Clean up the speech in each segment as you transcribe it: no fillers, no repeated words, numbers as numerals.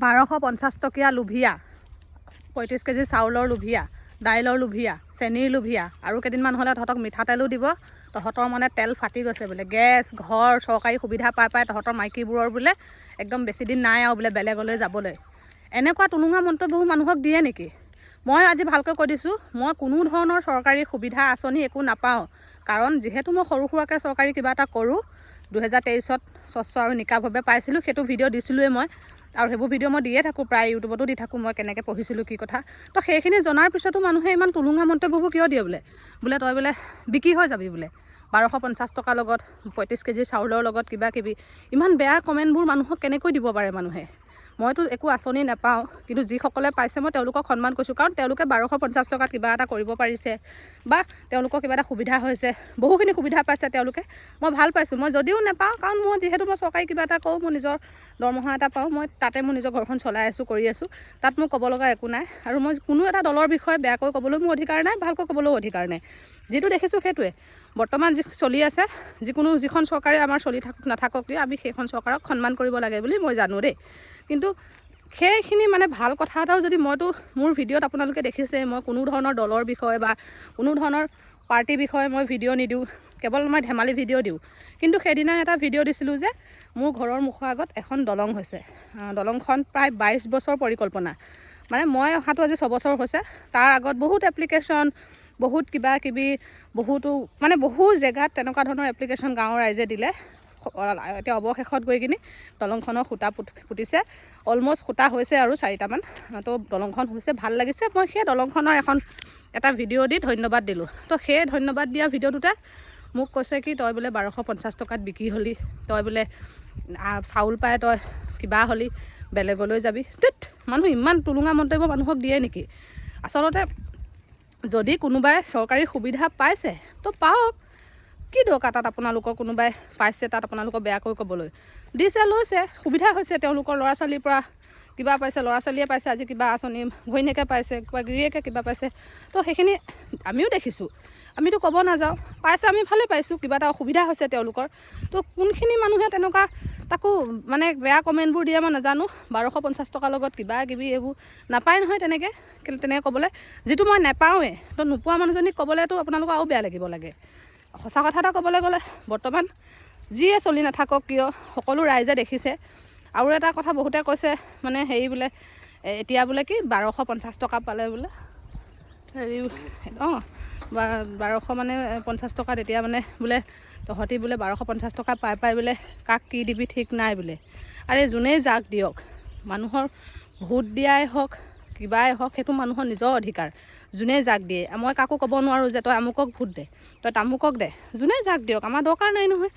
1250 টকীয়া লোভিয়া 35 কেজি চাউলৰ লোভিয়া দাইলৰ লোভিয়া চেনিৰ লোভিয়া আৰু কেইদিনমান হ'লে তহঁতক মিঠাতেলো দিব তহঁতৰ মানে তেল ফাটি গৈছে বোলে গেছ ঘৰ চৰকাৰী সুবিধা পাই পাই তহঁতৰ মাইকীবোৰৰ বোলে একদম বেছি দিন নাই আৰু বোলে বেলেগলৈ যাবলৈ এনেকুৱা টুলুঙা মন্তব্যবোৰ মানুহক দিয়ে নেকি মই আজি ভালকৈ কৈ দিছোঁ মই কোনো ধৰণৰ চৰকাৰী সুবিধা আঁচনি একো নাপাওঁ কাৰণ যিহেতু মই সৰু সুৰাকৈ চৰকাৰী কিবা এটা কৰোঁ 2023ত স্বচ্ছ আৰু নিকাভাৱে পাইছিলোঁ সেইটো ভিডিঅ' দিছিলোঁৱেই মই আৰু সেইবোৰ ভিডিঅ' মই দিয়ে থাকোঁ প্ৰায় ইউটিউবতো দি থাকোঁ মই কেনেকৈ পঢ়িছিলোঁ কি কথা তো সেইখিনি জনাৰ পিছতো মানুহে ইমান টুলুঙা মন্তব্যবোৰ কিয় দিয়ে বোলে তই বোলে বিক্ৰী হৈ যাবি বোলে 1250 টকাৰ লগত 35 কেজি চাউলৰ লগত কিবা কিবি ইমান বেয়া কমেণ্টবোৰ মানুহক কেনেকৈ দিব পাৰে মানুহে মইতো একো আঁচনি নাপাওঁ কিন্তু যিসকলে পাইছে মই তেওঁলোকক সন্মান কৰিছোঁ কাৰণ তেওঁলোকে 1250 টকাত কিবা এটা কৰিব পাৰিছে বা তেওঁলোকৰ কিবা এটা সুবিধা হৈছে বহুখিনি সুবিধা পাইছে তেওঁলোকে মই ভাল পাইছোঁ মই যদিও নাপাওঁ কাৰণ মই যিহেতু মই চৰকাৰী কিবা এটা কৰোঁ মোৰ নিজৰ দৰমহা এটা পাওঁ মই তাতে মোৰ নিজৰ ঘৰখন চলাই আছোঁ কৰি আছোঁ তাত মোৰ ক'ব লগা একো নাই আৰু মই কোনো এটা দলৰ বিষয়ে বেয়াকৈ ক'বলৈ মোৰ অধিকাৰ নাই ভালকৈ ক'বলৈও অধিকাৰ নাই যিটো দেখিছোঁ সেইটোৱে বৰ্তমান যি চলি আছে যিখন চৰকাৰে আমাৰ চলি নাথাকক কিয় আমি সেইখন চৰকাৰক সন্মান কৰিব লাগে বুলি মই জানো দেই কিন্তু সেইখিনি মানে ভাল কথা এটাও যদি মইতো মোৰ ভিডিঅ'ত আপোনালোকে দেখিছে মই কোনো ধৰণৰ দলৰ বিষয়ে বা কোনো ধৰণৰ পাৰ্টিৰ বিষয়ে মই ভিডিঅ' নিদিওঁ কেৱল মই ধেমালি ভিডিঅ' দিওঁ কিন্তু সেইদিনা এটা ভিডিঅ' দিছিলোঁ যে মোৰ ঘৰৰ মুখৰ আগত এখন দলং হৈছে দলংখন প্ৰায় 22 বছৰ পৰিকল্পনা মানে মই অহাটো আজি 6 বছৰ হৈছে তাৰ আগত বহুত এপ্লিকেশ্যন বহুত কিবা কিবি বহুতো মানে বহু জেগাত তেনেকুৱা ধৰণৰ এপ্লিকেশ্যন গাঁৱৰ ৰাইজে দিলে এতিয়া অৱশেষত গৈ কিনি দলংখনৰ খুঁটা পুতিছে অলমষ্ট খুঁটা হৈছে আৰু 4টামান তো দলংখন হৈছে ভাল লাগিছে মই সেই দলংখনৰ এটা ভিডিঅ' দি ধন্যবাদ দিলোঁ তো সেই ধন্যবাদ দিয়া ভিডিঅ'টোতে মোক কৈছে কি তই বোলে 1250 টকাত বিক্ৰী হ'লি তই বোলে চাউল পাই তই কিবা হ'লি বেলেগলৈ যাবি তিত মানুহ ইমান টুলুঙা মন্তব্য মানুহক দিয়ে নেকি আচলতে যদি কোনোবাই চৰকাৰী সুবিধা পাইছে তো পাওক কি দৰকাৰ তাত আপোনালোকৰ কোনোবাই পাইছে তাত আপোনালোকৰ বেয়াকৈ ক'বলৈ দিছে লৈছে সুবিধা হৈছে তেওঁলোকৰ ল'ৰা ছোৱালীৰ পৰা কিবা পাইছে ল'ৰা ছোৱালীয়ে পাইছে আজি কিবা আঁচনি ঘৈণীয়েকে পাইছে কিবা গিৰিয়েকে কিবা পাইছে তো সেইখিনি আমিও দেখিছোঁ আমিতো ক'ব নাযাওঁ পাইছে আমি ভালে পাইছোঁ কিবা এটা অসুবিধা হৈছে তেওঁলোকৰ তো কোনখিনি মানুহে তেনেকুৱা তাকো মানে বেয়া কমেণ্টবোৰ দিয়ে মই নাজানো 1250 টকাৰ লগত কিবা কিবি এইবোৰ নাপায় নহয় তেনেকৈ ক'বলৈ যিটো মই নাপাওঁৱে তো নোপোৱা মানুহজনীক ক'বলৈতো আপোনালোকৰ আৰু বেয়া লাগিব লাগে সঁচা কথা এটা ক'বলৈ গ'লে বৰ্তমান যিয়ে চলি নাথাকক কিয় সকলো ৰাইজে দেখিছে আৰু এটা কথা বহুতে কৈছে মানে হেৰি বোলে এতিয়া বোলে কি 1250 টকা পালে বোলে হেৰি 1200 মানে 50 টকাত এতিয়া মানে বোলে তহঁতি বোলে 1250 টকা পাই বোলে কাক কি দিবি ঠিক নাই বোলে আৰে যোনেই যাক দিয়ক মানুহৰ ভোট দিয়াই হওক কিবাই হওক সেইটো মানুহৰ নিজৰ অধিকাৰ যোনে যাক দিয়ে মই কাকো ক'ব নোৱাৰোঁ যে তই আমুকক ভোট দে তই তামুকক দে যোনে যাক দিয়ক আমাৰ দৰকাৰ নাই নহয়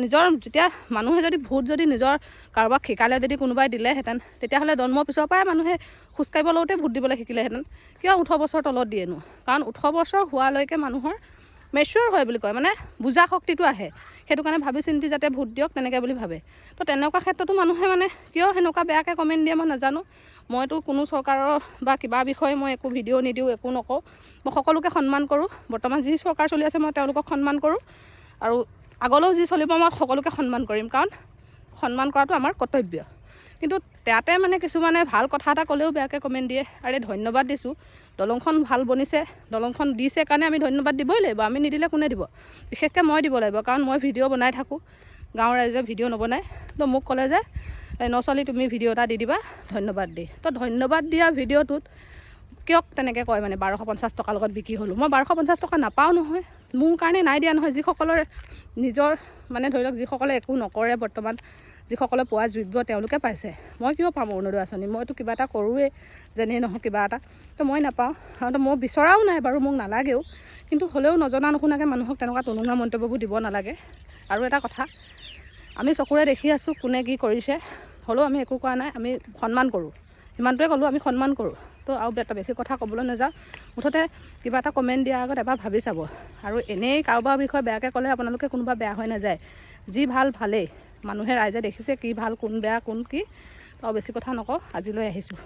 নিজৰ যেতিয়া মানুহে যদি ভোট যদি নিজৰ কাৰোবাক শিকালে যদি কোনোবাই দিলেহেঁতেন তেতিয়াহ'লে জন্মৰ পিছৰ পৰাই মানুহে খোজকাঢ়িব লওঁতে ভোট দিবলৈ শিকিলেহেঁতেন কিয় 18 বছৰ তলত দিয়েনো কাৰণ 18 বছৰ হোৱালৈকে মানুহৰ মেচিয়ৰ হয় বুলি কয় মানে বুজা শক্তিটো আহে সেইটো কাৰণে ভাবি চিন্তি যাতে ভোট দিয়ক তেনেকৈ বুলি ভাবে তো তেনেকুৱা ক্ষেত্ৰতো মানুহে মানে কিয় সেনেকুৱা বেয়াকৈ কমেণ্ট দিয়ে মই নাজানো মইতো কোনো চৰকাৰৰ বা কিবা বিষয়ে মই একো ভিডিঅ' নিদিওঁ একো নকওঁ মই সকলোকে সন্মান কৰোঁ বৰ্তমান যি চৰকাৰ চলি আছে মই তেওঁলোকক সন্মান কৰোঁ আৰু আগলৈও যি চলিব মই সকলোকে সন্মান কৰিম কাৰণ সন্মান কৰাটো আমাৰ কৰ্তব্য কিন্তু তাতে মানে কিছুমানে ভাল কথা এটা ক'লেও বেয়াকৈ কমেণ্ট দিয়ে আৰে ধন্যবাদ দিছোঁ দলংখন ভাল বনিছে দলংখন দিছে কাৰণে আমি ধন্যবাদ দিবই লাগিব আমি নিদিলে কোনে দিব বিশেষকৈ মই দিব লাগিব কাৰণ মই ভিডিঅ' বনাই থাকোঁ গাঁৱৰ ৰাইজে ভিডিঅ' নবনায় তো মোক ক'লে যে নচলি তুমি ভিডিঅ' এটা দি দিবা ধন্যবাদ দি তো ধন্যবাদ দিয়া ভিডিঅ'টোত কিয় তেনেকৈ কয় মানে 1250 টকাৰ লগত বিক্ৰী হ'লোঁ মই 1250 টকা নাপাওঁ নহয় মোৰ কাৰণে নাই দিয়া নহয় যিসকলৰ নিজৰ মানে ধৰি লওক যিসকলে একো নকৰে বৰ্তমান যিসকলে পোৱা যোগ্য তেওঁলোকে পাইছে মই কিয় পাম অৰুণোদয় আঁচনি মইতো কিবা এটা কৰোঁৱেই যেনেই নহয় কিবা এটা তো মই নাপাওঁ আৰু মই বিচৰাও নাই বাৰু মোক নালাগেও কিন্তু হ'লেও নজনা নুশুনাকৈ মানুহক তেনেকুৱা টুলুঙা মন্তব্যবোৰ দিব নালাগে আৰু এটা কথা আমি চকুৰে দেখি আছোঁ কোনে কি কৰিছে হ'লেও আমি একো কৰা নাই আমি সন্মান কৰোঁ সিমানটোৱে ক'লোঁ আমি সন্মান কৰোঁ তো আৰু বেছি কথা ক'বলৈ নাযাওঁ মুঠতে কিবা এটা কমেণ্ট দিয়াৰ আগত এবাৰ ভাবি চাব আৰু এনেই কাৰোবাৰ বিষয়ে বেয়াকৈ ক'লে আপোনালোকে কোনোবা বেয়া হৈ নাযায় যি ভাল ভালেই মানুহে ৰাইজে দেখিছে কি ভাল কোন বেয়া কোন কি তো বেছি কথা নকওঁ আজিলৈ আহিছোঁ